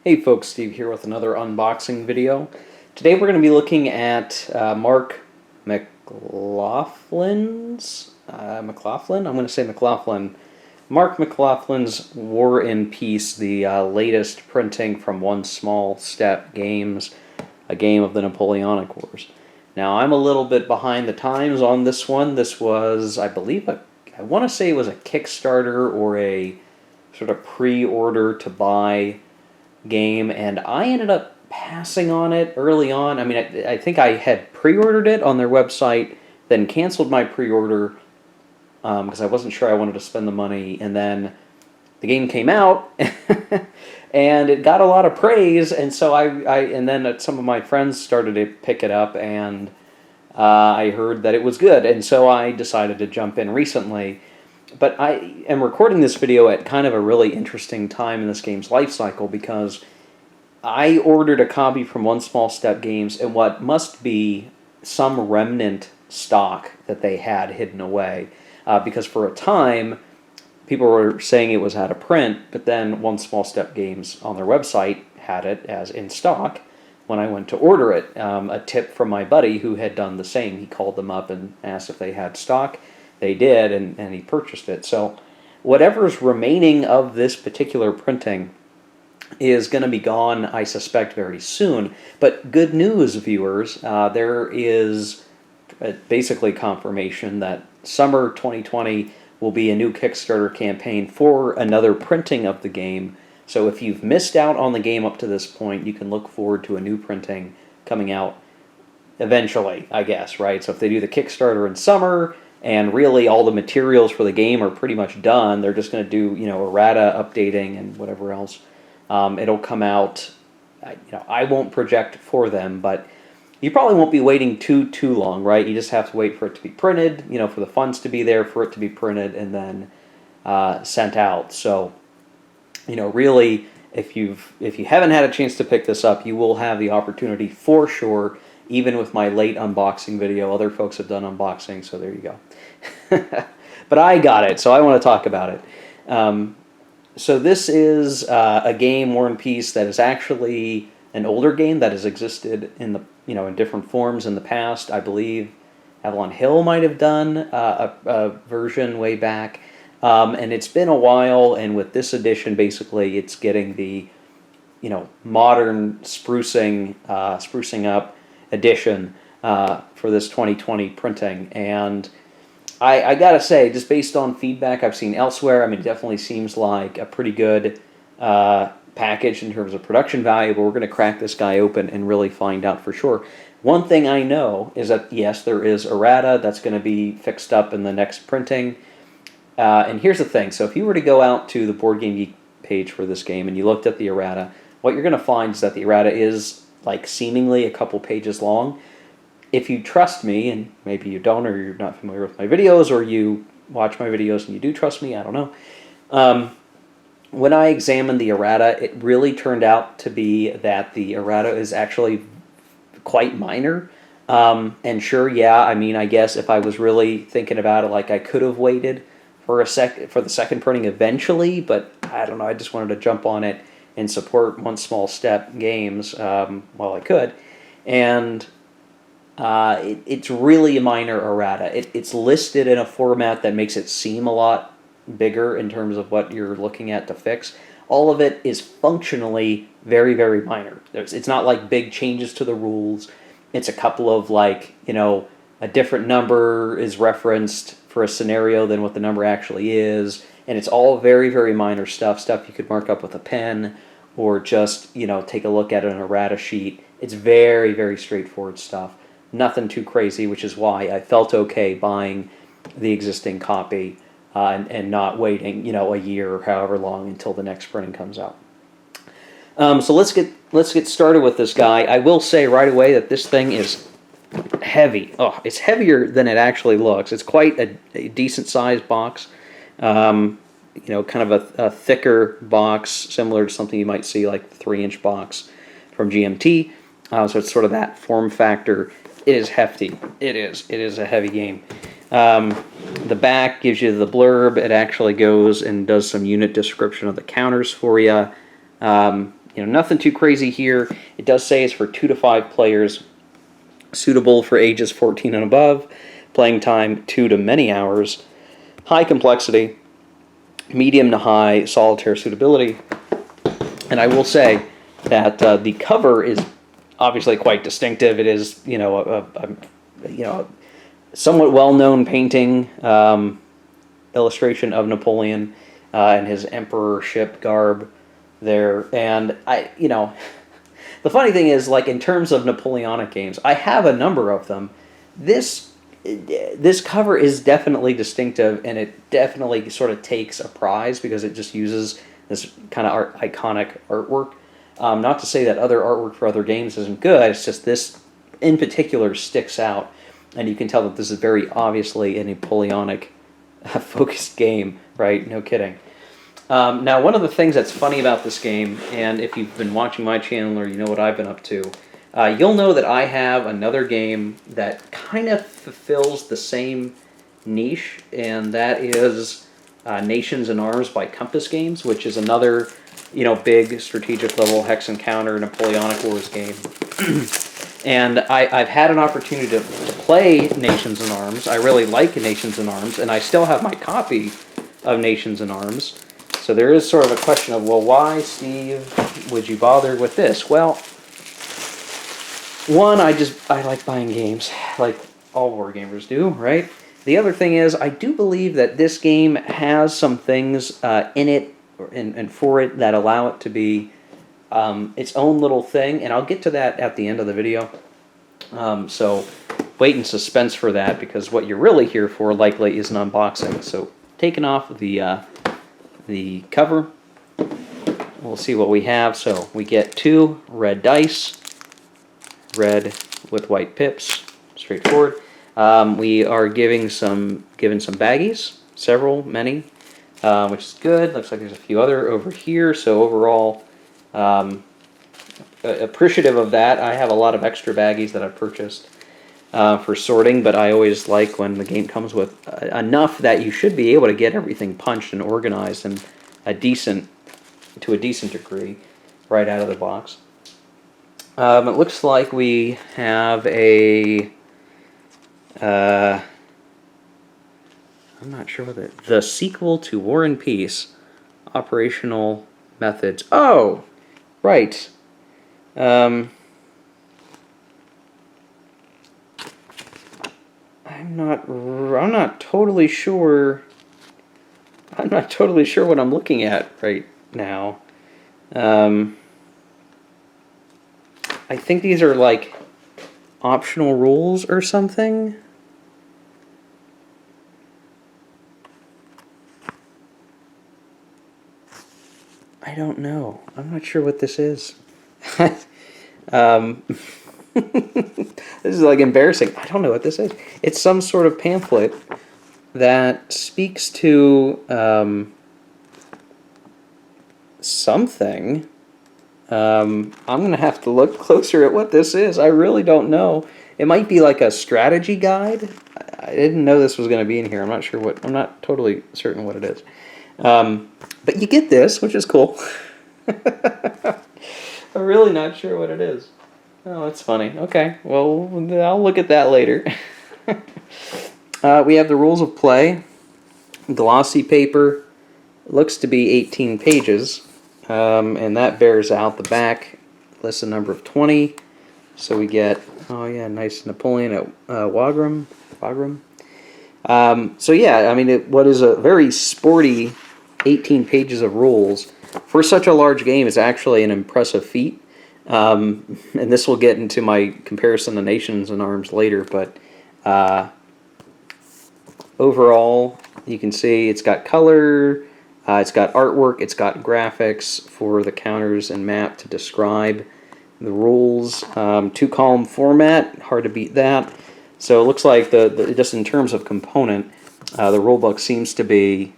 Hey folks, Steve here with another unboxing video. Today we're going to be looking at Mark McLaughlin's, McLaughlin? I'm going to say McLaughlin. Mark McLaughlin's War and Peace, the latest printing from One Small Step Games, a game of the Napoleonic Wars. Now I'm a little bit behind the times on this one. This was, I believe, I want to say it was a Kickstarter or a sort of pre-order to buy game, and I ended up passing on it early on. I mean, I think I had pre-ordered it on their website, then canceled my pre-order because I wasn't sure I wanted to spend the money, and then the game came out and it got a lot of praise, and so and then some of my friends started to pick it up, and I heard that it was good, and so I decided to jump in recently. But I am recording this video at kind of a really interesting time in this game's life cycle because I ordered a copy from One Small Step Games in what must be some remnant stock that they had hidden away. Because for a time, people were saying it was out of print, but then One Small Step Games on their website had it as in stock when I went to order it. A tip from my buddy who had done the same. He called them up and asked if they had stock. They did, and he purchased it. So whatever's remaining of this particular printing is going to be gone, I suspect, very soon. But good news, viewers, there is basically confirmation that summer 2020 will be a new Kickstarter campaign for another printing of the game. So if you've missed out on the game up to this point, you can look forward to a new printing coming out eventually, I guess, right? So if they do the Kickstarter in summer, and really all the materials for the game are pretty much done, they're just going to do, errata updating and whatever else. It'll come out, I won't project for them, but you probably won't be waiting too long, right? You just have to wait for it to be printed, for the funds to be there, for it to be printed, and then sent out. So, really, if you haven't had a chance to pick this up, you will have the opportunity for sure. Even with my late unboxing video, other folks have done unboxing, so there you go. But I got it, so I want to talk about it. So this is a game, War and Peace, that is actually an older game that has existed in the in different forms in the past. I believe Avalon Hill might have done a version way back, and it's been a while. And with this edition, basically, it's getting the modern sprucing up edition for this 2020 printing, and I gotta say, just based on feedback I've seen elsewhere, I mean, it definitely seems like a pretty good package in terms of production value, but we're going to crack this guy open and really find out for sure. One thing I know is that, yes, there is errata that's going to be fixed up in the next printing, and here's the thing. So if you were to go out to the Board Game Geek page for this game and you looked at the errata, what you're going to find is that the errata is like seemingly a couple pages long. If you trust me, and maybe you don't, or you're not familiar with my videos, or you watch my videos and you do trust me, I don't know. When I examined the errata, it really turned out to be that the errata is actually quite minor. And sure, yeah, I mean, I guess if I was really thinking about it, like I could have waited for the second printing eventually, but I don't know, I just wanted to jump on it and support One Small Step Games while I could. And it's really a minor errata. It's listed in a format that makes it seem a lot bigger in terms of what you're looking at to fix. All of it is functionally very, very minor. It's not like big changes to the rules. It's a couple of a different number is referenced for a scenario than what the number actually is. And it's all very, very minor stuff you could mark up with a pen or just, take a look at an errata sheet. It's very, very straightforward stuff. Nothing too crazy, which is why I felt okay buying the existing copy and not waiting, a year or however long until the next printing comes out. So let's get started with this guy. I will say right away that this thing is heavy. Oh, it's heavier than it actually looks. It's quite a decent sized box. Kind of a thicker box, similar to something you might see like the 3-inch box from GMT. So it's sort of that form factor. It is hefty. It is a heavy game. The back gives you the blurb. It actually goes and does some unit description of the counters for you. nothing too crazy here. It does say it's for 2 to 5 players, suitable for ages 14 and above, playing time 2 to many hours, high complexity, medium to high solitaire suitability. And I will say that the cover is obviously quite distinctive. It is, a somewhat well-known painting, illustration of Napoleon and his emperorship garb there. And the funny thing is, like, in terms of Napoleonic games, I have a number of them. This cover is definitely distinctive, and it definitely sort of takes a prize because it just uses this kind of iconic artwork. Not to say that other artwork for other games isn't good, it's just this in particular sticks out, and you can tell that this is very obviously a Napoleonic focused game, right? No kidding. Now, one of the things that's funny about this game, and if you've been watching my channel or you know what I've been up to, you'll know that I have another game that kind of fulfills the same niche, and that is Nations in Arms by Compass Games, which is another, big strategic level hex and counter Napoleonic Wars game. And I've had an opportunity to play Nations in Arms. I really like Nations in Arms, and I still have my copy of Nations in Arms. So there is sort of a question of, well, why, Steve, would you bother with this? Well, one, I like buying games, like all war gamers do, right? The other thing is, I do believe that this game has some things in it and for it that allow it to be its own little thing, and I'll get to that at the end of the video. So wait in suspense for that, because what you're really here for likely is an unboxing. So taking off the cover, we'll see what we have. So we get 2 red dice, red with white pips, straightforward. We are given some baggies, many, which is good. Looks like there's a few other over here. So overall, appreciative of that. I have a lot of extra baggies that I've purchased for sorting, but I always like when the game comes with enough that you should be able to get everything punched and organized and to a decent degree right out of the box. It looks like we have a I'm not sure what the sequel to War and Peace, operational methods. Oh, right. I'm not totally sure. I'm not totally sure what I'm looking at right now. I think these are like optional rules or something. I don't know. I'm not sure what this is. This is like embarrassing. I don't know what this is. It's some sort of pamphlet that speaks to something. I'm going to have to look closer at what this is. I really don't know. It might be like a strategy guide. I didn't know this was going to be in here. I'm not totally certain what it is. But you get this, which is cool. I'm really not sure what it is. Oh, that's funny. Okay, well, I'll look at that later. We have the rules of play. Glossy paper. Looks to be 18 pages. And that bears out the back. Lists a number of 20. So we get, oh yeah, nice Napoleon at Wagram. So yeah, I mean, what is a very sporty 18 pages of rules for such a large game is actually an impressive feat. And this will get into my comparison to Nations in Arms later, but overall, you can see it's got color, it's got artwork, it's got graphics for the counters and map to describe the rules. 2-column format, hard to beat that. So it looks like just in terms of component, the rulebook seems to be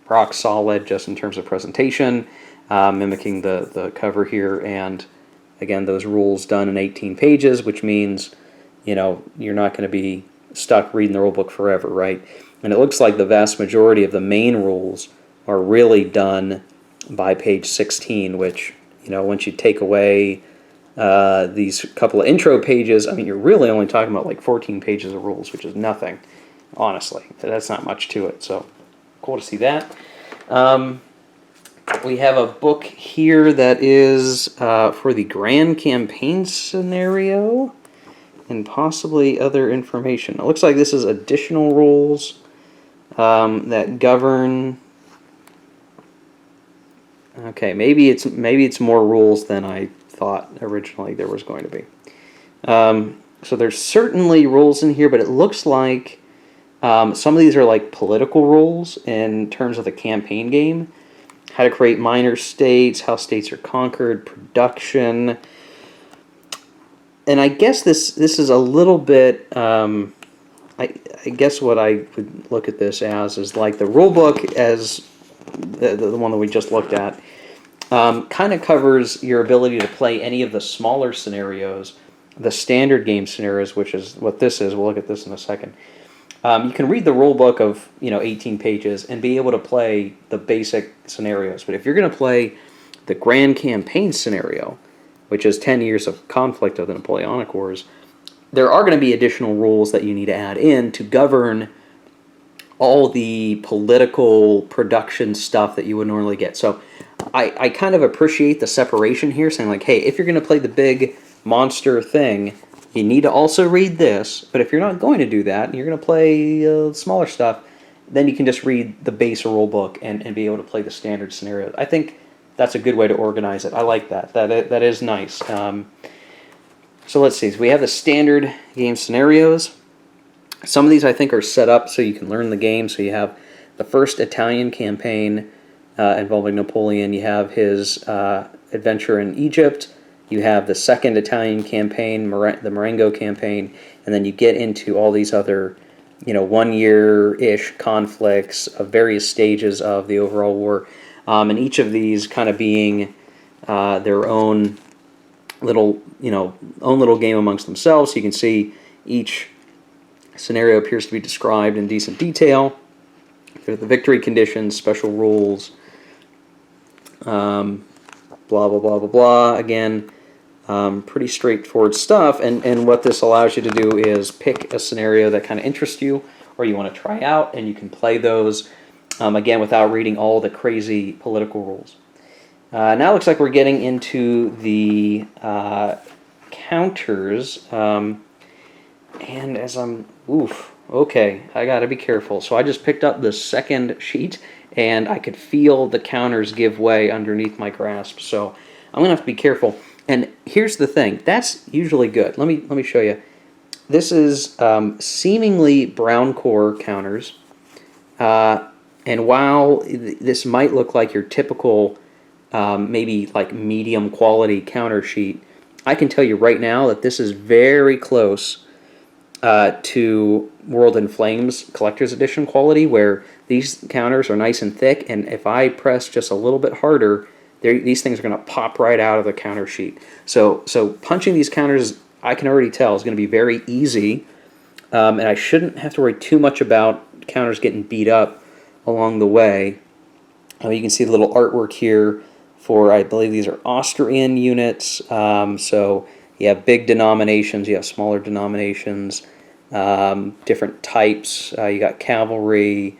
rock solid just in terms of presentation, mimicking the cover here, and again, those rules done in 18 pages, which means, you're not going to be stuck reading the rulebook forever, right? And it looks like the vast majority of the main rules are really done by page 16, which once you take away these couple of intro pages, I mean, you're really only talking about like 14 pages of rules, which is nothing, honestly. That's not much to it, so cool to see that. We have a book here that is for the Grand Campaign scenario and possibly other information. It looks like this is additional rules that govern. Okay, maybe it's more rules than I thought originally there was going to be. So there's certainly rules in here, but it looks like some of these are like political rules in terms of the campaign game. How to create minor states, how states are conquered, production. And I guess this is a little bit, I guess what I would look at this as is like the rule book as the one that we just looked at, kind of covers your ability to play any of the smaller scenarios, the standard game scenarios, which is what this is. We'll look at this in a second. You can read the rule book of 18 pages and be able to play the basic scenarios. But if you're going to play the Grand Campaign scenario, which is 10 years of conflict of the Napoleonic Wars, there are going to be additional rules that you need to add in to govern all the political production stuff that you would normally get. So I kind of appreciate the separation here, saying like, hey, if you're going to play the big monster thing, you need to also read this, but if you're not going to do that, and you're going to play smaller stuff, then you can just read the base rule book and be able to play the standard scenarios. I think that's a good way to organize it. I like that. That is nice. So let's see. So we have the standard game scenarios. Some of these I think are set up so you can learn the game. So you have the first Italian campaign involving Napoleon. You have his adventure in Egypt. You have the second Italian campaign, the Marengo campaign, and then you get into all these other, 1 year-ish conflicts of various stages of the overall war, and each of these kind of being their own little, game amongst themselves. So you can see each scenario appears to be described in decent detail. There's the victory conditions, special rules, blah, blah, blah, blah, blah. Again, pretty straightforward stuff, and what this allows you to do is pick a scenario that kind of interests you or you want to try out, and you can play those, again, without reading all the crazy political rules. Now it looks like we're getting into the counters, and as okay, I gotta be careful. So I just picked up the second sheet, and I could feel the counters give way underneath my grasp, so I'm gonna have to be careful. And here's the thing, that's usually good. Let me show you. This is seemingly brown core counters, and while this might look like your typical maybe like medium quality counter sheet, I can tell you right now that this is very close to World in Flames Collector's Edition quality, where these counters are nice and thick, and if I press just a little bit harder, these things are going to pop right out of the counter sheet. So punching these counters, I can already tell, is going to be very easy, and I shouldn't have to worry too much about counters getting beat up along the way. You can see the little artwork here for, I believe these are Austrian units. So you have big denominations, you have smaller denominations, different types. You got cavalry.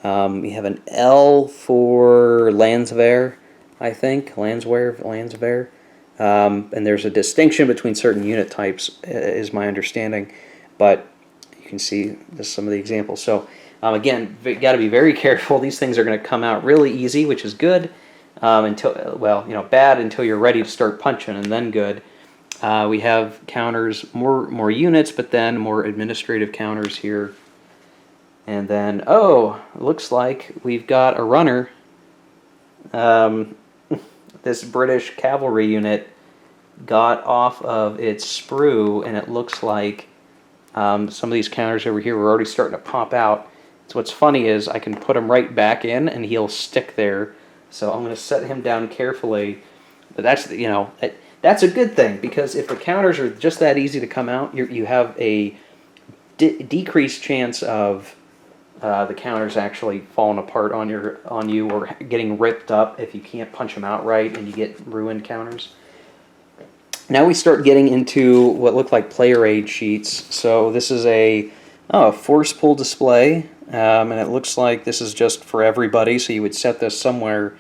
You have an L for Landswehr, I think, Landswehr. And there's a distinction between certain unit types, is my understanding. But you can see just some of the examples. So again, you got to be very careful. These things are going to come out really easy, which is good. Bad until you're ready to start punching, and then good. We have counters, more units, but then more administrative counters here. And then, it looks like we've got a runner. This British cavalry unit got off of its sprue, and it looks like some of these counters over here were already starting to pop out. So what's funny is I can put him right back in, and he'll stick there. So I'm going to set him down carefully. But that's a good thing, because if the counters are just that easy to come out, you have a decreased chance of the counter's actually falling apart on you or getting ripped up if you can't punch them out right and you get ruined counters. Now we start getting into what look like player aid sheets. So this is a force pull display, and it looks like this is just for everybody. So you would set this somewhere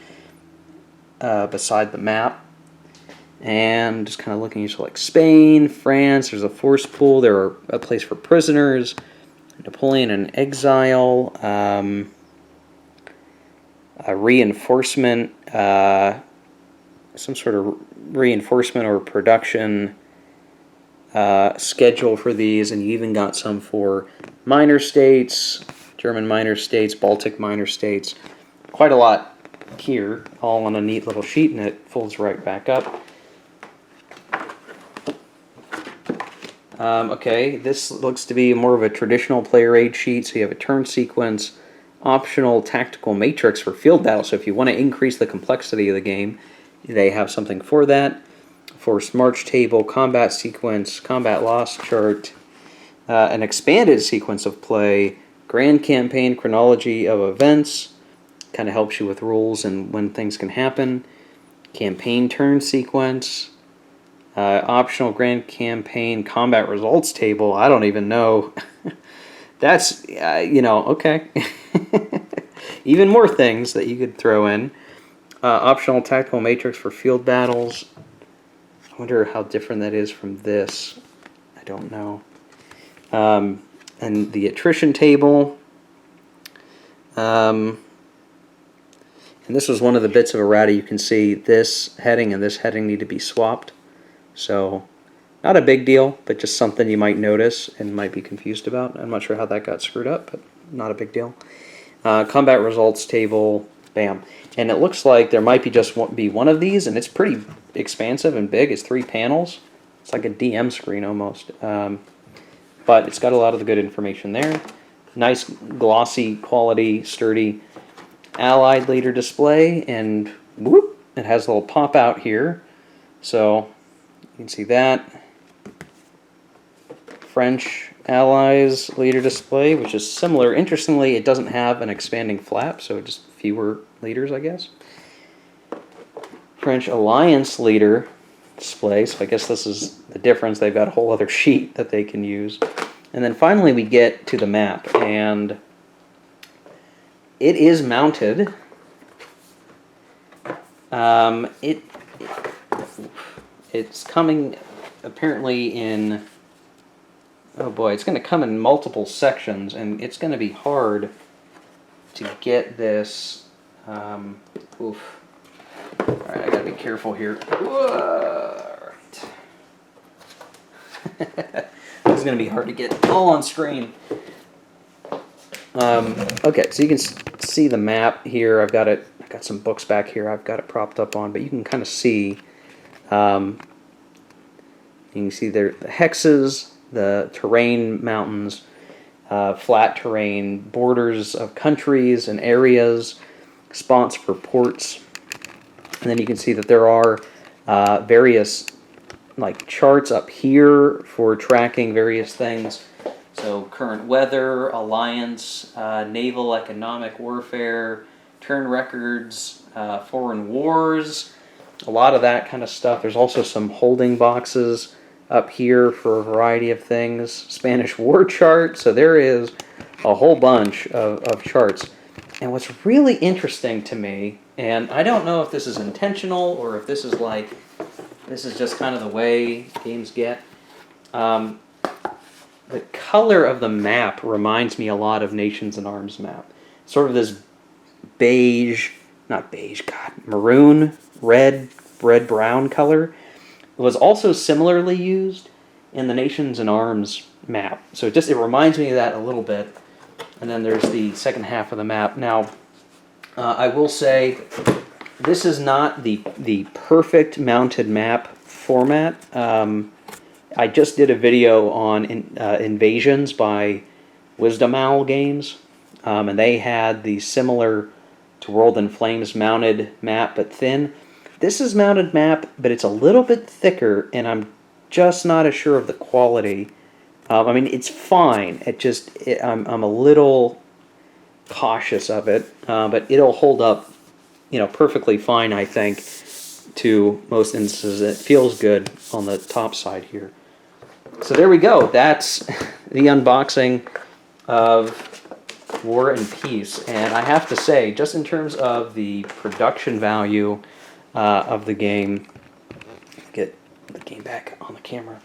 beside the map. And just kind of looking, you select Spain, France. There's a force pull. There are a place for prisoners. Napoleon in exile. A reinforcement. Some sort of reinforcement or production schedule for these, and you even got some for minor states, German minor states, Baltic minor states. Quite a lot here, all on a neat little sheet, and it folds right back up. Okay, this looks to be more of a traditional player aid sheet, so you have a turn sequence, optional tactical matrix for field battle, so if you want to increase the complexity of the game, they have something for that. Forced march table, combat sequence, combat loss chart, an expanded sequence of play, grand campaign chronology of events, kind of helps you with rules and when things can happen, campaign turn sequence, optional grand campaign combat results table. I don't even know. That's, okay. Even more things that you could throw in. Optional tactical matrix for field battles. I wonder how different that is from this. I don't know. And the attrition table. And this was one of the bits of errata. You can see this heading and this heading need to be swapped. So, not a big deal, but just something you might notice and might be confused about. I'm not sure how that got screwed up, but not a big deal. Combat results table, bam. And it looks like there might be one of these, and it's pretty expansive and big. It's 3 panels. It's like a DM screen almost. But it's got a lot of the good information there. Nice, glossy, quality, sturdy Allied leader display, and whoop, it has a little pop out here. So you can see that. French Allies leader display, which is similar. Interestingly, it doesn't have an expanding flap, so just fewer leaders, I guess. French Alliance leader display, so I guess this is the difference. They've got a whole other sheet that they can use. And then finally we get to the map, and it is mounted. It's coming apparently in, oh boy, it's going to come in multiple sections, and it's going to be hard to get this. Oof. Alright, I got to be careful here. Alright. This is going to be hard to get all on screen. Okay, so you can see the map here. I've got some books back here I've got it propped up on, but you can kind of see, you can see there the hexes, the terrain, mountains, flat terrain, borders of countries and areas, spots for ports, and then you can see that there are various like charts up here for tracking various things. So current weather, alliance, naval economic warfare, turn records, foreign wars, a lot of that kind of stuff. There's also some holding boxes up here for a variety of things. Spanish war chart. So there is a whole bunch of charts. And what's really interesting to me, and I don't know if this is intentional or if this is just kind of the way games get, the color of the map reminds me a lot of Nations in Arms map. Sort of this beige, not beige, God, maroon, red-brown color. It was also similarly used in the Nations in Arms map. So it reminds me of that a little bit. And then there's the second half of the map. Now, I will say this is not the perfect mounted map format. I just did a video on Invasions by Wisdom Owl Games, and they had the similar to World in Flames mounted map, but thin. This is mounted map, but it's a little bit thicker, and I'm just not as sure of the quality. I mean, it's fine. I'm a little cautious of it, but it'll hold up, perfectly fine, I think, to most instances. It feels good on the top side here. So there we go. That's the unboxing of War and Peace. And I have to say, just in terms of the production value of the game, get the game back on the camera.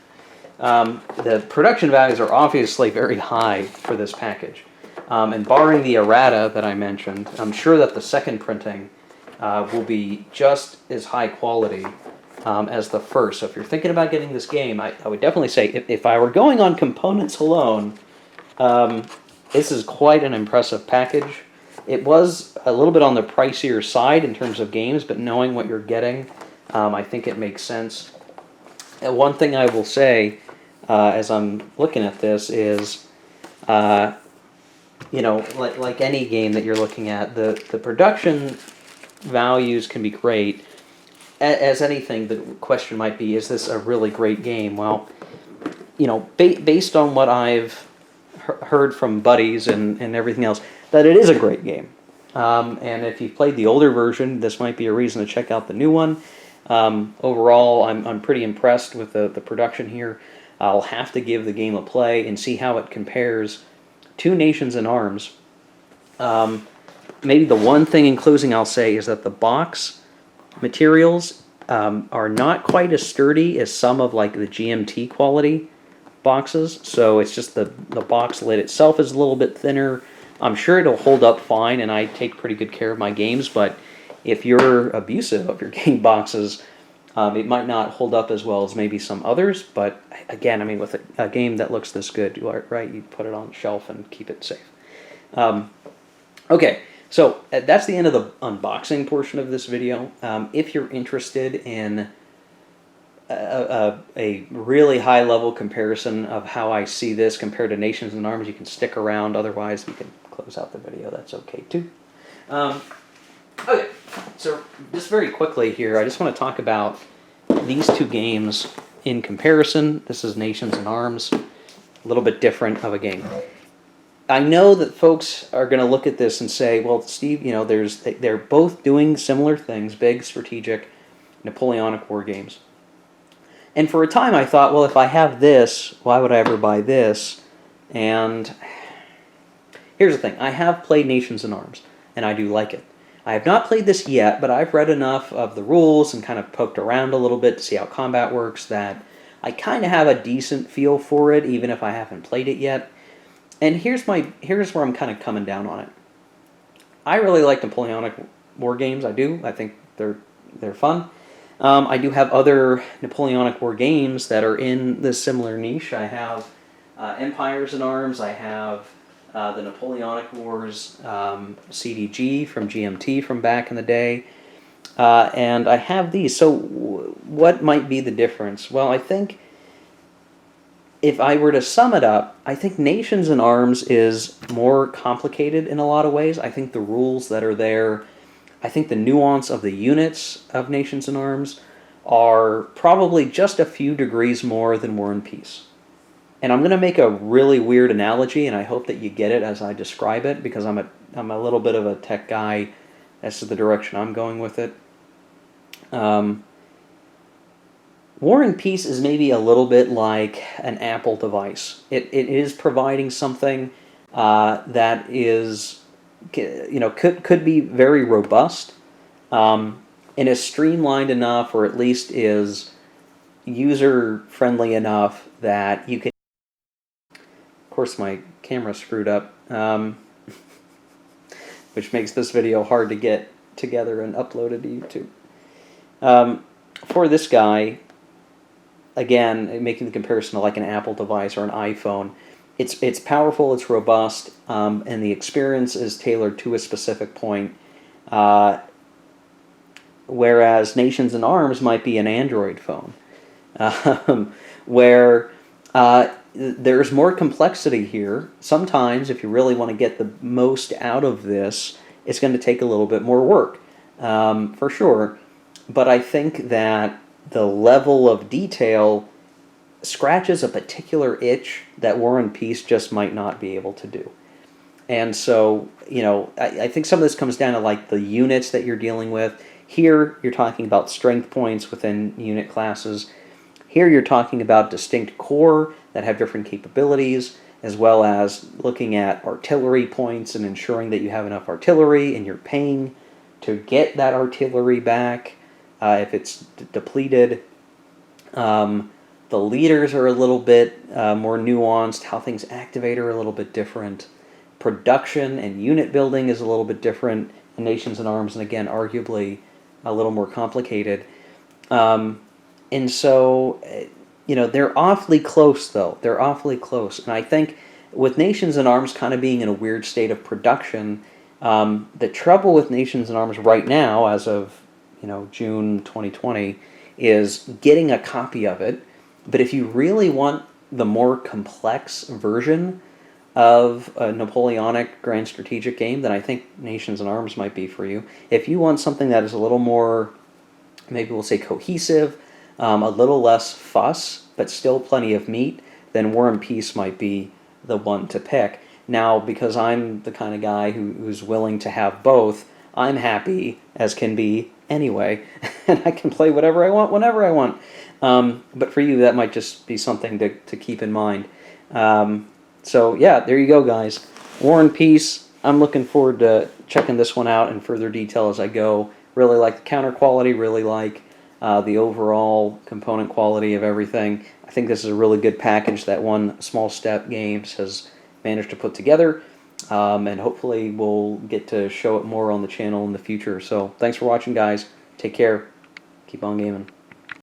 The production values are obviously very high for this package. And barring the errata that I mentioned, I'm sure that the second printing will be just as high quality as the first. So if you're thinking about getting this game, I would definitely say, if I were going on components alone, this is quite an impressive package. It was a little bit on the pricier side in terms of games, but knowing what you're getting, I think it makes sense. And one thing I will say, as I'm looking at this, is, like any game that you're looking at, the production values can be great. As anything, the question might be, is this a really great game? Well, based on what I've heard from buddies and everything else, that it is a great game. And if you've played the older version, this might be a reason to check out the new one. Overall, I'm pretty impressed with the production here. I'll have to give the game a play and see how it compares to Nations in Arms. Maybe the one thing in closing I'll say is that the box materials are not quite as sturdy as some of like the GMT quality boxes. So it's just the box lid itself is a little bit thinner. I'm sure it'll hold up fine, and I take pretty good care of my games, but if you're abusive of your game boxes, it might not hold up as well as maybe some others. But again, I mean, with a game that looks this good, right, you put it on the shelf and keep it safe. Okay, so that's the end of the unboxing portion of this video. If you're interested in a really high-level comparison of how I see this compared to Nations in Arms, you can stick around. Otherwise, we can close out the video. That's okay, too. Okay, so just very quickly here, I just want to talk about these two games in comparison. This is Nations in Arms, a little bit different of a game. I know that folks are going to look at this and say, well, Steve, they're both doing similar things, big, strategic, Napoleonic war games. And for a time I thought, well, if I have this, why would I ever buy this? And here's the thing. I have played Nations in Arms, and I do like it. I have not played this yet, but I've read enough of the rules and kind of poked around a little bit to see how combat works that I kind of have a decent feel for it, even if I haven't played it yet. And here's where I'm kind of coming down on it. I really like Napoleonic war games. I do. I think they're fun. I do have other Napoleonic war games that are in this similar niche. I have Empires in Arms. I have the Napoleonic Wars CDG from GMT from back in the day. And I have these. So what might be the difference? Well, I think if I were to sum it up, I think Nations in Arms is more complicated in a lot of ways. I think the rules that are there, I think the nuance of the units of Nations in Arms are probably just a few degrees more than War and Peace. And I'm going to make a really weird analogy, and I hope that you get it as I describe it, because I'm a little bit of a tech guy as to the direction I'm going with it. War and Peace is maybe a little bit like an Apple device. It is providing something that is, could be very robust, and is streamlined enough, or at least is user-friendly enough that you can... Of course, my camera screwed up, which makes this video hard to get together and uploaded to YouTube. For this guy, again, making the comparison to like an Apple device or an iPhone, it's powerful, it's robust, and the experience is tailored to a specific point. Whereas Nations in Arms might be an Android phone, where there's more complexity here. Sometimes, if you really want to get the most out of this, it's going to take a little bit more work, for sure. But I think that the level of detail scratches a particular itch that War and Peace just might not be able to do. And so, I think some of this comes down to like the units that you're dealing with. Here, you're talking about strength points within unit classes. Here, you're talking about distinct core that have different capabilities, as well as looking at artillery points and ensuring that you have enough artillery and you're paying to get that artillery back if it's depleted. The leaders are a little bit more nuanced. How things activate are a little bit different. Production and unit building is a little bit different in Nations in Arms, and again, arguably a little more complicated. And so, they're awfully close, though. They're awfully close. And I think with Nations in Arms kind of being in a weird state of production, the trouble with Nations in Arms right now, as of June 2020, is getting a copy of it. But if you really want the more complex version of a Napoleonic Grand Strategic game, then I think Nations in Arms might be for you. If you want something that is a little more, maybe we'll say cohesive, a little less fuss, but still plenty of meat, then War and Peace might be the one to pick. Now, because I'm the kind of guy who's willing to have both, I'm happy as can be anyway, and I can play whatever I want, whenever I want. But for you, that might just be something to keep in mind. So yeah, there you go, guys. War and Peace. I'm looking forward to checking this one out in further detail as I go. Really like the counter quality, really like the overall component quality of everything. I think this is a really good package that One Small Step Games has managed to put together. And hopefully we'll get to show it more on the channel in the future. So thanks for watching, guys. Take care. Keep on gaming.